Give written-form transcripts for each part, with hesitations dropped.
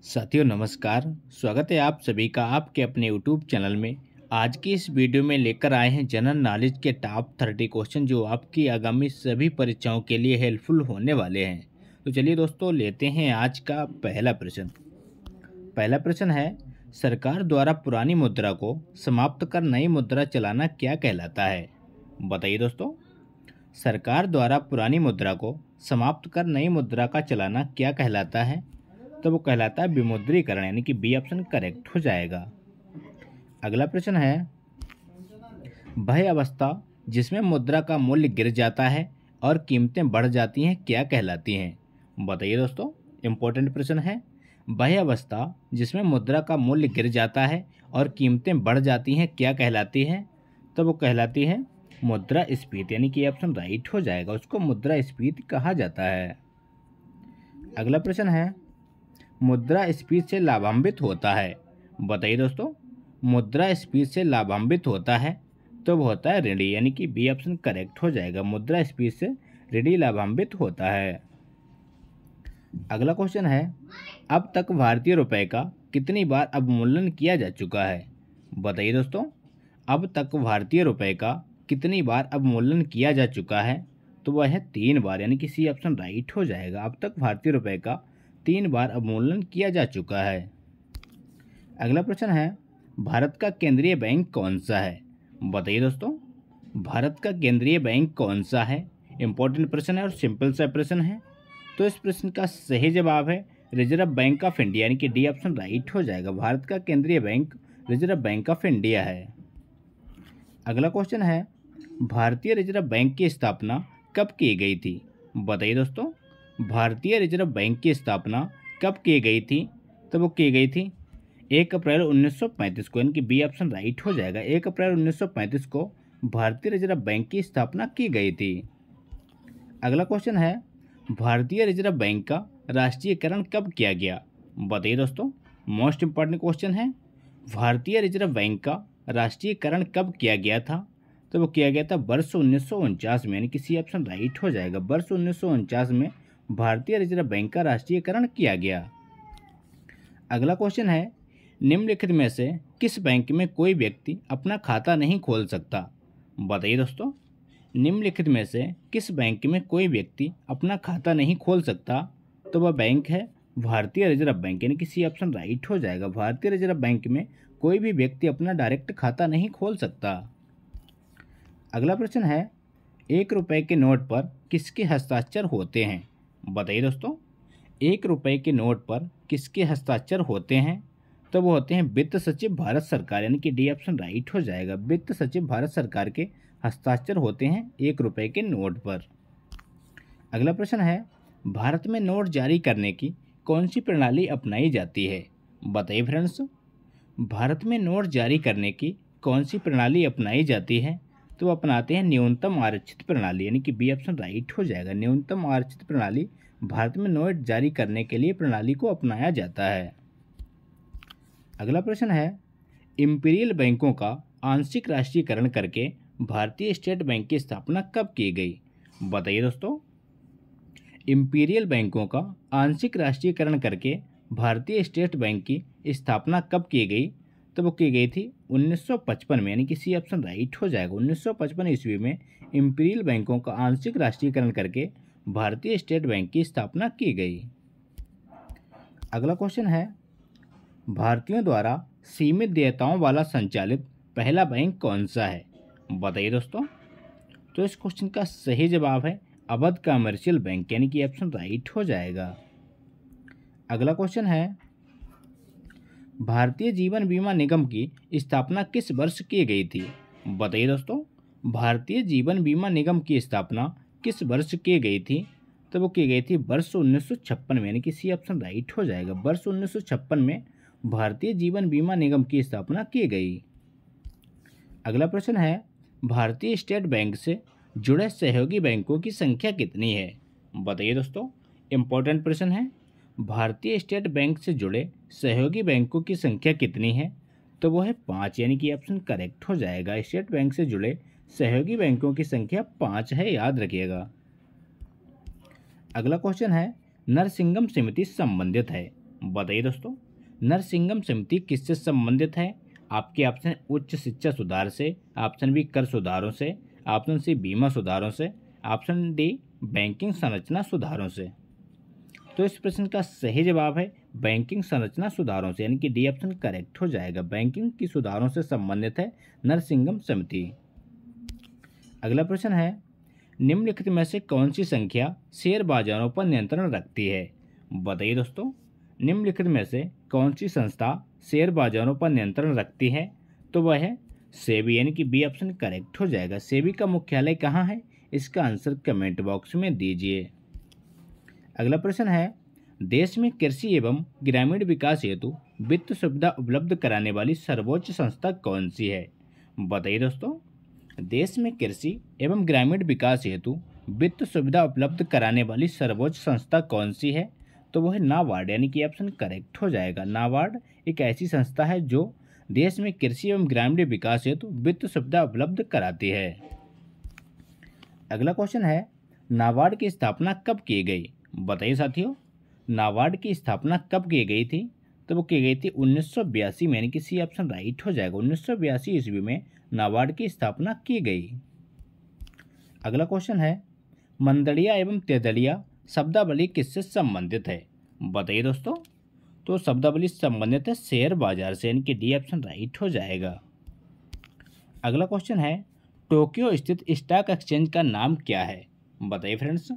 साथियों नमस्कार। स्वागत है आप सभी का आपके अपने यूट्यूब चैनल में। आज की इस वीडियो में लेकर आए हैं जनरल नॉलेज के टॉप 30 क्वेश्चन जो आपकी आगामी सभी परीक्षाओं के लिए हेल्पफुल होने वाले हैं। तो चलिए दोस्तों लेते हैं आज का पहला प्रश्न। पहला प्रश्न है, सरकार द्वारा पुरानी मुद्रा को समाप्त कर नई मुद्रा चलाना क्या कहलाता है? बताइए दोस्तों। सरकार द्वारा पुरानी मुद्रा को समाप्त कर नई मुद्रा का चलाना क्या कहलाता है? तो वो कहलाता है विमुद्रीकरण, यानी कि बी ऑप्शन करेक्ट हो जाएगा। अगला प्रश्न है, भय अवस्था जिसमें मुद्रा का मूल्य गिर जाता है और कीमतें बढ़ जाती हैं क्या कहलाती हैं? बताइए दोस्तों। इंपॉर्टेंट प्रश्न है। भय अवस्था जिसमें मुद्रा का मूल्य गिर जाता है और कीमतें बढ़ जाती हैं क्या कहलाती है? तो वो कहलाती है मुद्रास्फीति, यानी कि ऑप्शन राइट हो जाएगा। उसको मुद्रास्फीति कहा जाता है। अगला प्रश्न है, मुद्रास्फीति से लाभान्वित होता है। बताइए दोस्तों। मुद्रास्फीति से लाभान्वित होता है तो वो होता है ऋणी, यानी कि बी ऑप्शन करेक्ट हो जाएगा। मुद्रास्फीति से ऋणी लाभान्वित होता है। अगला क्वेश्चन है, अब तक भारतीय रुपए का कितनी बार अवमूल्यन किया जा चुका है? बताइए दोस्तों। अब तक भारतीय रुपए का कितनी बार अवमूल्यन किया जा चुका है? तो वह है 3 बार, यानी कि सी ऑप्शन राइट हो जाएगा। अब तक भारतीय रुपए का 3 बार अवमूल्यन किया जा चुका है। अगला प्रश्न है, भारत का केंद्रीय बैंक कौन सा है? बताइए दोस्तों। भारत का केंद्रीय बैंक कौन सा है? इंपॉर्टेंट प्रश्न है और सिंपल सा प्रश्न है। तो इस प्रश्न का सही जवाब है रिजर्व बैंक ऑफ इंडिया, यानी कि डी ऑप्शन राइट हो जाएगा। भारत का केंद्रीय bank reserve bank of India है। अगला क्वेश्चन है, भारतीय रिजर्व बैंक की स्थापना कब की गई थी? बताइए दोस्तों। भारतीय रिजर्व बैंक की स्थापना कब की गई थी? तो वो की गई थी 1 अप्रैल 1935 को, यानी कि बी ऑप्शन राइट हो जाएगा। 1 अप्रैल 1935 को भारतीय रिजर्व बैंक की स्थापना की गई थी। अगला क्वेश्चन है, भारतीय रिजर्व बैंक का राष्ट्रीयकरण कब किया गया? बताइए दोस्तों। मोस्ट इंपॉर्टेंट क्वेश्चन है। भारतीय रिजर्व बैंक का राष्ट्रीयकरण कब किया गया था? तो वो किया गया था वर्ष 1949 में, यानी कि सी ऑप्शन राइट हो जाएगा। वर्ष 1949 में भारतीय रिजर्व बैंक का राष्ट्रीयकरण किया गया। अगला क्वेश्चन है, निम्नलिखित में से किस बैंक में कोई व्यक्ति अपना खाता नहीं खोल सकता? बताइए दोस्तों। निम्नलिखित में से किस बैंक में कोई व्यक्ति अपना खाता नहीं खोल सकता? तो वह बैंक है भारतीय रिजर्व बैंक, यानी कि सी ऑप्शन राइट हो जाएगा। भारतीय रिजर्व बैंक में कोई भी व्यक्ति अपना डायरेक्ट खाता नहीं खोल सकता। अगला प्रश्न है, 1 रुपये के नोट पर किसके हस्ताक्षर होते हैं? बताइए दोस्तों। 1 रुपये के नोट पर किसके हस्ताक्षर होते हैं? तो वो होते हैं वित्त सचिव भारत सरकार, यानी कि डी ऑप्शन राइट हो जाएगा। वित्त सचिव भारत सरकार के हस्ताक्षर होते हैं 1 रुपये के नोट पर। अगला प्रश्न है, भारत में नोट जारी करने की कौन सी प्रणाली अपनाई जाती है? बताइए फ्रेंड्स। भारत में नोट जारी करने की कौन सी प्रणाली अपनाई जाती है? तो अपनाते हैं न्यूनतम आरक्षित प्रणाली, यानी कि बी ऑप्शन राइट हो जाएगा। न्यूनतम आरक्षित प्रणाली भारत में नोट जारी करने के लिए प्रणाली को अपनाया जाता है। अगला प्रश्न है, इंपीरियल बैंकों का आंशिक राष्ट्रीयकरण करके भारतीय स्टेट बैंक की स्थापना कब की गई? बताइए दोस्तों। इंपीरियल बैंकों का आंशिक राष्ट्रीयकरण करके भारतीय स्टेट बैंक की स्थापना कब की गई? तो वो की गई थी 1955 में, यानी कि सी ऑप्शन राइट हो जाएगा। 1955 ईस्वी में इंपीरियल बैंकों का आंशिक राष्ट्रीयकरण करके भारतीय स्टेट बैंक की स्थापना की गई। अगला क्वेश्चन है, भारतीयों द्वारा सीमित देयताओं वाला संचालित पहला बैंक कौन सा है? बताइए दोस्तों। तो इस क्वेश्चन का सही जवाब है अवध कमर्शियल बैंक, यानी कि ऑप्शन राइट हो जाएगा। अगला क्वेश्चन है, भारतीय जीवन बीमा निगम की स्थापना किस वर्ष की गई थी? बताइए दोस्तों। भारतीय जीवन बीमा निगम की स्थापना किस वर्ष की गई थी? तो वो की गई थी वर्ष 1956 में, यानी कि सी ऑप्शन राइट हो जाएगा। वर्ष 1956 में भारतीय जीवन बीमा निगम की स्थापना की गई। अगला प्रश्न है, भारतीय स्टेट बैंक से जुड़े सहयोगी बैंकों की संख्या कितनी है? बताइए दोस्तों। इंपॉर्टेंट प्रश्न है। भारतीय स्टेट बैंक से जुड़े सहयोगी बैंकों की संख्या कितनी है? तो वो है 5, यानी कि ऑप्शन करेक्ट हो जाएगा। स्टेट बैंक से जुड़े सहयोगी बैंकों की संख्या 5 है, याद रखिएगा। अगला क्वेश्चन है, नरसिंगम समिति संबंधित है? बताइए दोस्तों। नरसिंगम समिति किससे संबंधित है? आपके ऑप्शन उच्च शिक्षा सुधार से, ऑप्शन बी कर सुधारों से, ऑप्शन सी बीमा सुधारों से, ऑप्शन डी बैंकिंग संरचना सुधारों से। तो इस प्रश्न का सही जवाब है बैंकिंग संरचना सुधारों से, यानी कि डी ऑप्शन करेक्ट हो जाएगा। बैंकिंग की सुधारों से संबंधित है नरसिंगम समिति। अगला प्रश्न है, निम्नलिखित में से कौन सी संख्या शेयर बाजारों पर नियंत्रण रखती है? बताइए दोस्तों, निम्नलिखित में से कौन सी संस्था शेयर बाजारों पर नियंत्रण रखती है? तो वह है सेबी, यानी कि बी ऑप्शन करेक्ट हो जाएगा। सेबी का मुख्यालय कहाँ है? इसका आंसर कमेंट बॉक्स में दीजिए। अगला प्रश्न है, देश में कृषि एवं ग्रामीण विकास हेतु वित्त सुविधा उपलब्ध कराने वाली सर्वोच्च संस्था कौन सी है? बताइए दोस्तों, देश में कृषि एवं ग्रामीण विकास हेतु वित्त सुविधा उपलब्ध कराने वाली सर्वोच्च संस्था कौन सी है? तो वह है नाबार्ड, यानी कि ऑप्शन करेक्ट हो जाएगा। नाबार्ड एक ऐसी संस्था है जो देश में कृषि एवं ग्रामीण विकास हेतु वित्त सुविधा उपलब्ध कराती है। अगला क्वेश्चन है, नाबार्ड की स्थापना कब की गई? बताइए साथियों, नाबार्ड की स्थापना कब की गई थी? तो वो की गई थी 1982 में, यानी कि सी ऑप्शन राइट हो जाएगा। 1982 ईस्वी में नाबार्ड की स्थापना की गई। अगला क्वेश्चन है, मंदड़िया एवं तेदड़िया शब्दावली किससे संबंधित है? बताइए दोस्तों। तो शब्दावली संबंधित है शेयर बाजार से, यानी कि डी ऑप्शन राइट हो जाएगा। अगला क्वेश्चन है, टोक्यो स्थित स्टॉक एक्सचेंज का नाम क्या है? बताइए फ्रेंड्स,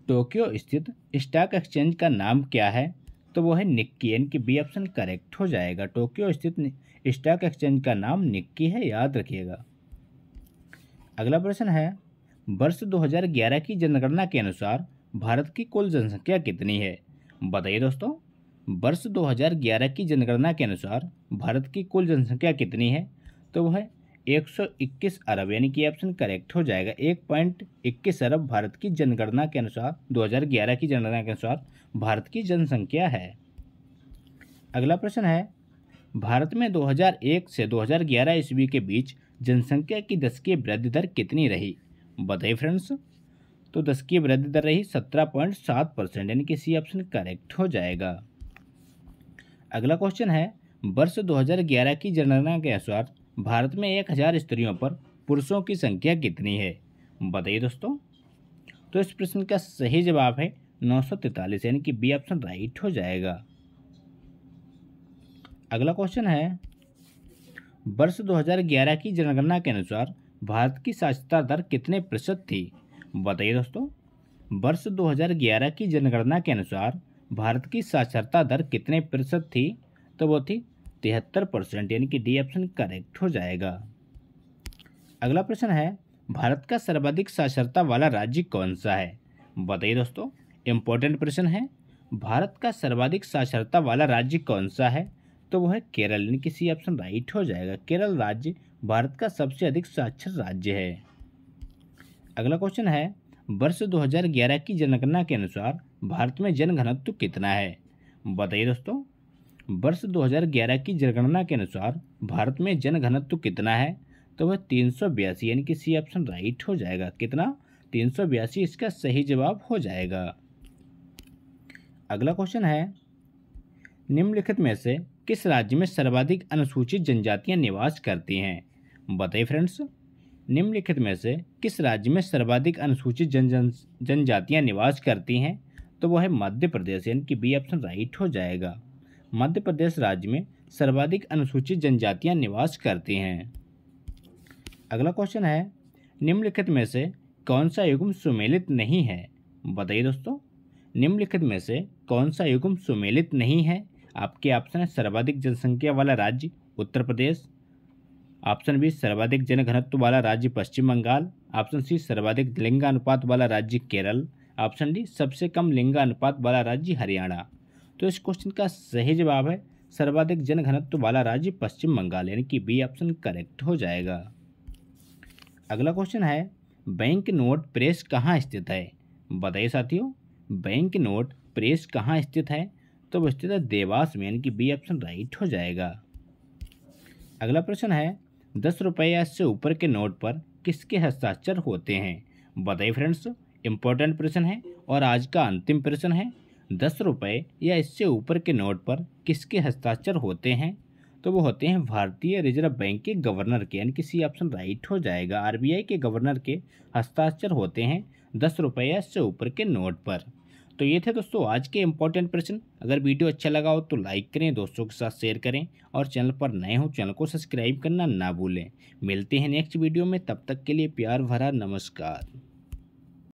टोक्यो स्थित स्टॉक एक्सचेंज का नाम क्या है? तो वो है निक्की, यानी कि बी ऑप्शन करेक्ट हो जाएगा। टोक्यो स्थित स्टॉक एक्सचेंज का नाम निक्की है, याद रखिएगा। अगला प्रश्न है, वर्ष 2011 की जनगणना के अनुसार भारत की कुल जनसंख्या कितनी है? बताइए दोस्तों, वर्ष 2011 की जनगणना के अनुसार भारत की कुल जनसंख्या कितनी है? तो वह है 121 अरब, यानी कि ऑप्शन करेक्ट हो जाएगा। 1.21 अरब भारत की जनगणना के अनुसार, 2011 की जनगणना के अनुसार भारत की जनसंख्या है। अगला प्रश्न है, भारत में 2001 से 2011 ईस्वी के बीच जनसंख्या की दशकीय वृद्धि दर कितनी रही? बताइए फ्रेंड्स। तो दशकीय वृद्धि दर रही 17.7%, यानी कि सी ऑप्शन करेक्ट हो जाएगा। अगला क्वेश्चन है, वर्ष 2011 की जनगणना के अनुसार भारत में 1000 स्त्रियों पर पुरुषों की संख्या कितनी है? बताइए दोस्तों। तो इस प्रश्न का सही जवाब है 943, यानी कि बी ऑप्शन राइट हो जाएगा। अगला क्वेश्चन है, वर्ष 2011 की जनगणना के अनुसार भारत की साक्षरता दर कितने प्रतिशत थी? बताइए दोस्तों। वर्ष 2011 की जनगणना के अनुसार भारत की साक्षरता दर कितने प्रतिशत थी? तो वो थी 73%, यानी कि डी ऑप्शन करेक्ट हो जाएगा। अगला प्रश्न है, भारत का सर्वाधिक साक्षरता वाला राज्य कौन सा है? बताइए दोस्तों, इंपॉर्टेंट प्रश्न है। भारत का सर्वाधिक साक्षरता वाला राज्य कौन सा है? तो वो है केरल, यानी कि सी ऑप्शन राइट हो जाएगा। केरल राज्य भारत का सबसे अधिक साक्षर राज्य है। अगला क्वेश्चन है, वर्ष 2011 की जनगणना के अनुसार भारत में जनघनत्व कितना है? बताइए दोस्तों। वर्ष 2011 की जनगणना के अनुसार भारत में जनघनत्व कितना है? तो वह 382, यानी कि सी ऑप्शन राइट हो जाएगा। कितना? 382 इसका सही जवाब हो जाएगा। अगला क्वेश्चन है, निम्नलिखित में से किस राज्य में सर्वाधिक अनुसूचित जनजातियां निवास करती हैं? बताइए फ्रेंड्स, निम्नलिखित में से किस राज्य में सर्वाधिक अनुसूचित जनजातियां निवास करती हैं? तो वह है मध्य प्रदेश, यानी कि बी ऑप्शन राइट हो जाएगा। मध्य प्रदेश राज्य में सर्वाधिक अनुसूचित जनजातियां निवास करती हैं। अगला क्वेश्चन है, निम्नलिखित में से कौन सा युग्म सुमेलित नहीं है? बताइए दोस्तों, निम्नलिखित में से कौन सा युग्म सुमेलित नहीं है? आपके ऑप्शन है सर्वाधिक जनसंख्या वाला राज्य उत्तर प्रदेश, ऑप्शन बी सर्वाधिक जनघनत्व वाला राज्य पश्चिम बंगाल, ऑप्शन सी सर्वाधिक लिंगानुपात वाला राज्य केरल, ऑप्शन डी सबसे कम लिंगानुपात वाला राज्य हरियाणा। तो इस क्वेश्चन का सही जवाब है सर्वाधिक जनघनत्व वाला राज्य पश्चिम बंगाल, यानी कि बी ऑप्शन करेक्ट हो जाएगा। अगला क्वेश्चन है, बैंक नोट प्रेस कहाँ स्थित है? बताइए साथियों, बैंक नोट प्रेस कहाँ स्थित है? तो वो स्थित है देवास में, यानी कि बी ऑप्शन राइट हो जाएगा। अगला प्रश्न है, 10 रुपये या इससे ऊपर के नोट पर किसके हस्ताक्षर होते हैं? बताइए फ्रेंड्स, इंपॉर्टेंट प्रश्न है और आज का अंतिम प्रश्न है। 10 रुपये या इससे ऊपर के नोट पर किसके हस्ताक्षर होते हैं? तो वो होते हैं भारतीय रिजर्व बैंक के गवर्नर के, यानी कि सी ऑप्शन राइट हो जाएगा। आरबीआई के गवर्नर के हस्ताक्षर होते हैं 10 रुपये या इससे ऊपर के नोट पर। तो ये थे दोस्तों आज के इंपॉर्टेंट प्रश्न। अगर वीडियो अच्छा लगा हो तो लाइक करें, दोस्तों के साथ शेयर करें और चैनल पर नए हो चैनल को सब्सक्राइब करना ना भूलें। मिलते हैं नेक्स्ट वीडियो में, तब तक के लिए प्यार भरा नमस्कार।